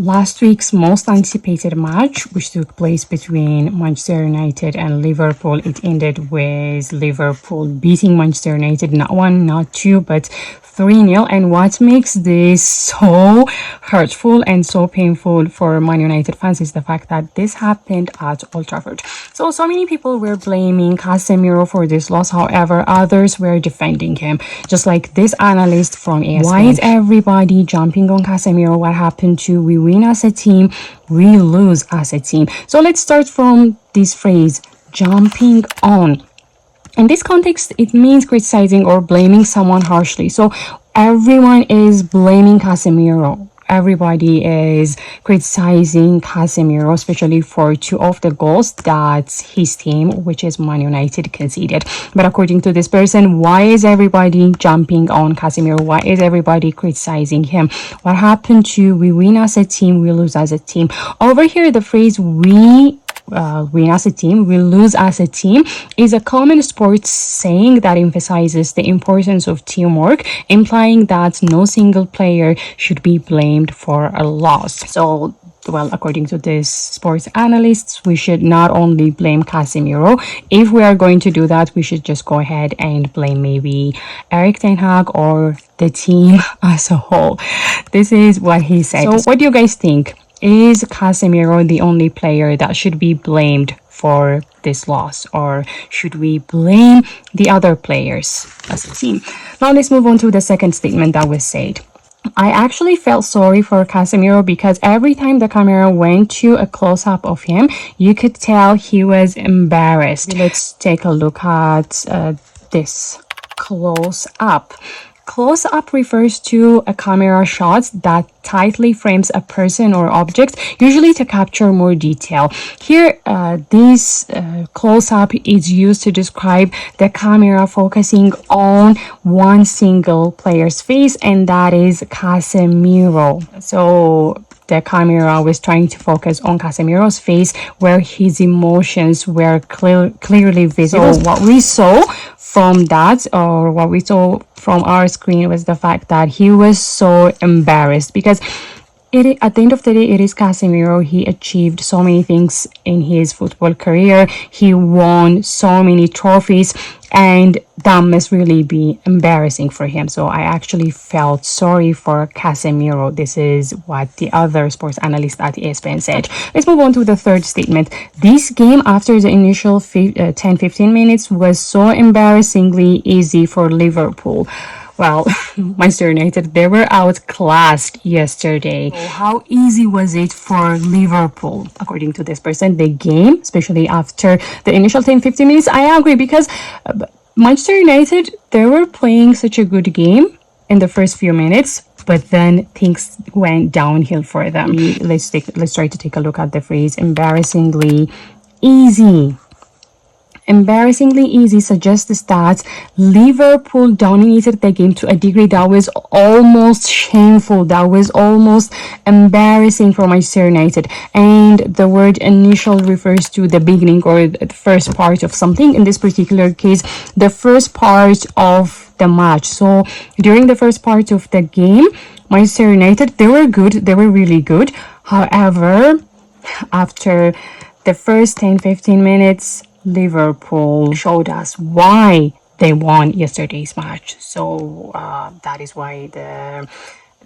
Last week's most anticipated match, which took place between Manchester United and Liverpool, it ended with Liverpool beating Manchester United, not 1, not 2, but 3-0. And what makes this so hurtful and so painful for Man United fans is the fact that this happened at Old Trafford. So many people were blaming Casemiro for this loss. However, others were defending him, just like this analyst from ESPN. Why is everybody jumping on Casemiro? What happened to we win as a team, we lose as a team? So let's start from this phrase, jumping on. In this context, it means criticizing or blaming someone harshly. So everyone is blaming Casemiro. Everybody is criticizing Casemiro, especially for 2 of the goals that his team, which is Man United, conceded. But according to this person, why is everybody jumping on Casemiro? Why is everybody criticizing him? What happened to we win as a team, we lose as a team? Over here, the phrase we win as a team, we lose as a team is a common sports saying that emphasizes the importance of teamwork, implying that no single player should be blamed for a loss. So, well, according to this sports analysts, we should not only blame Casemiro. If we are going to do that, we should just go ahead and blame maybe Erik ten Hag or the team as a whole. This is what he said. So what do you guys think? Is Casemiro the only player that should be blamed for this loss, or should we blame the other players as a team? Now let's move on to the second statement that was said. I actually felt sorry for Casemiro because every time the camera went to a close-up of him, you could tell he was embarrassed. Let's take a look at this close-up. Close-up refers to a camera shot that tightly frames a person or object, usually to capture more detail. Here, this close-up is used to describe the camera focusing on one single player's face, and that is Casemiro. So the camera was trying to focus on Casemiro's face, where his emotions were clearly visible. So what we saw from that, or what we saw from our screen, was the fact that he was so embarrassed because at the end of the day, it is Casemiro. He achieved so many things in his football career. He won so many trophies, and that must really be embarrassing for him. So I actually felt sorry for Casemiro. This is what the other sports analyst at ESPN said. Let's move on to the third statement. This game, after the initial 10-15 minutes, was so embarrassingly easy for Liverpool. Well, Manchester United, they were outclassed yesterday. So how easy was it for Liverpool? According to this person, the game, especially after the initial 10-15 minutes, I agree, because Manchester United, they were playing such a good game in the first few minutes, but then things went downhill for them. Let's try to take a look at the phrase embarrassingly easy. Embarrassingly easy suggests that Liverpool dominated the game to a degree that was almost shameful, that was almost embarrassing for Manchester United. And the word initial refers to the beginning or the first part of something. In this particular case, the first part of the match. So during the first part of the game, Manchester United, they were good, they were really good. However, after the first 10-15 minutes, Liverpool showed us why they won yesterday's match. So that is why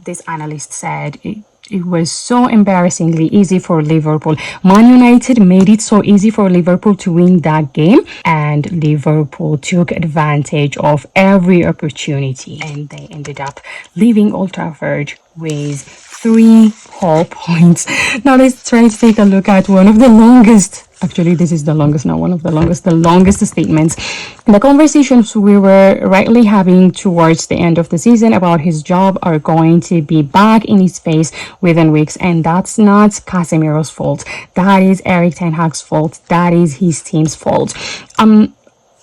this analyst said it was so embarrassingly easy for Liverpool. Man United made it so easy for Liverpool to win that game, and Liverpool took advantage of every opportunity, and they ended up leaving Old Trafford with 3 whole points. Now let's try to take a look at one of the longest, actually this is the longest, not one of the longest statements. The conversations we were rightly having towards the end of the season about his job are going to be back in his face within weeks, and that's not Casemiro's fault. That is Erik ten Hag's fault. That is his team's fault.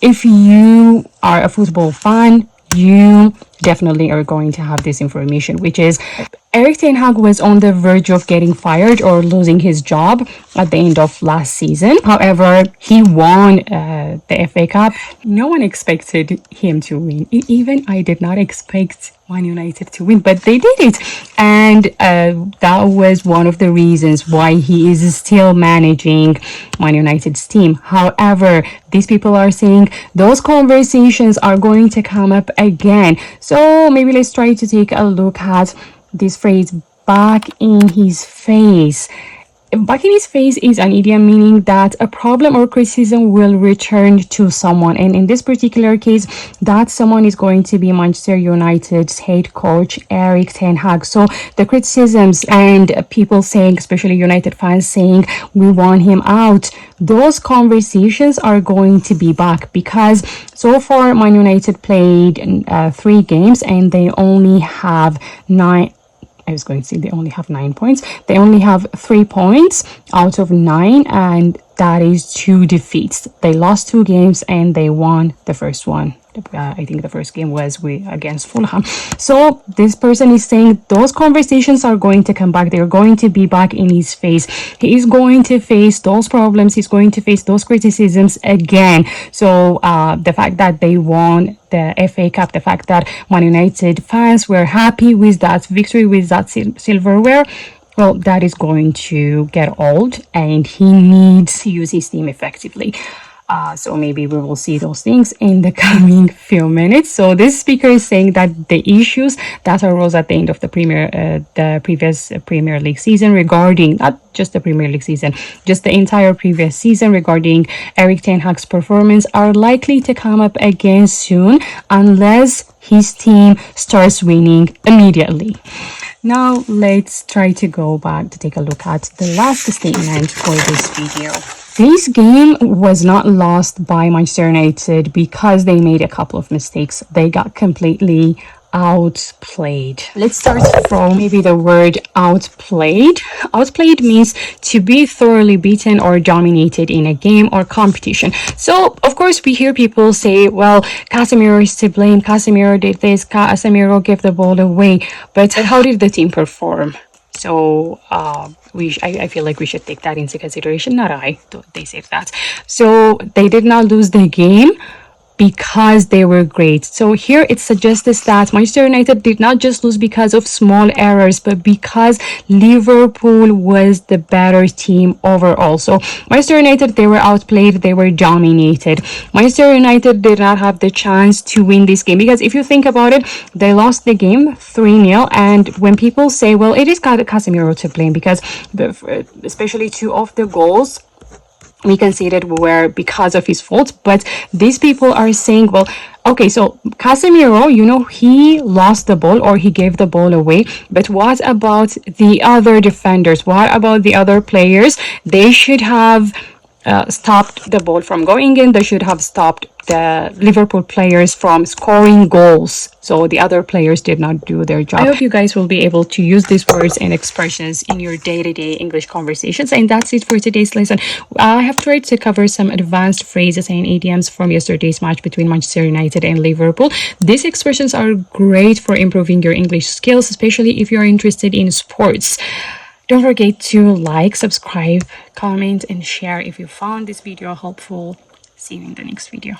If you are a football fan, you definitely are going to have this information, which is Erik ten Hag was on the verge of getting fired or losing his job at the end of last season. However, he won the FA Cup. No one expected him to win. Even I did not expect Man United to win, but they did it. And that was one of the reasons why he is still managing Man United's team. However, these people are saying those conversations are going to come up again. So maybe let's try to take a look at this phrase, back in his face. Back in his face is an idiom meaning that a problem or criticism will return to someone. And in this particular case, that someone is going to be Manchester United's head coach, Erik ten Hag. So the criticisms and people saying, especially United fans saying, we want him out, those conversations are going to be back, because so far Man United played 3 games and they only have 9. I was going to say they only have 9 points. They only have 3 points out of 9, and that is 2 defeats. They lost 2 games and they won the first one. I think the first game was against Fulham. So this person is saying those conversations are going to come back. They're going to be back in his face. He is going to face those problems. He's going to face those criticisms again. So the fact that they won the FA Cup, the fact that Man United fans were happy with that victory, with that silverware, well, that is going to get old, and he needs to use his team effectively. So maybe we will see those things in the coming few minutes. So this speaker is saying that the issues that arose at the end of the previous Premier League season regarding, not just the Premier League season, just the entire previous season regarding Erik ten Hag's performance are likely to come up again soon unless his team starts winning immediately. Now let's try to go back to take a look at the last statement for this video. This game was not lost by Manchester United because they made a couple of mistakes. They got completely outplayed. Let's start from maybe the word outplayed. Outplayed means to be thoroughly beaten or dominated in a game or competition. So, of course, we hear people say, well, Casemiro is to blame. Casemiro did this. Casemiro gave the ball away. But how did the team perform? So I feel like we should take that into consideration. Not I, they said that. So they did not lose the game because they were great. So here it suggests that Manchester United did not just lose because of small errors, but because Liverpool was the better team overall. So Manchester United, they were outplayed, they were dominated. Manchester United did not have the chance to win this game, because if you think about it, they lost the game 3-0. And when people say, well, it is Casemiro to blame, because especially 2 of the goals we considered were because of his fault, but these people are saying, well, okay, so Casemiro, he lost the ball or he gave the ball away, but what about the other defenders? What about the other players? They should have stopped the ball from going in. They should have stopped the Liverpool players from scoring goals. So the other players did not do their job. I hope you guys will be able to use these words and expressions in your day-to-day English conversations. And that's it for today's lesson. I have tried to cover some advanced phrases and idioms from yesterday's match between Manchester United and Liverpool. These expressions are great for improving your English skills, especially if you're interested in sports. Don't forget to like, subscribe, comment, and share if you found this video helpful. See you in the next video.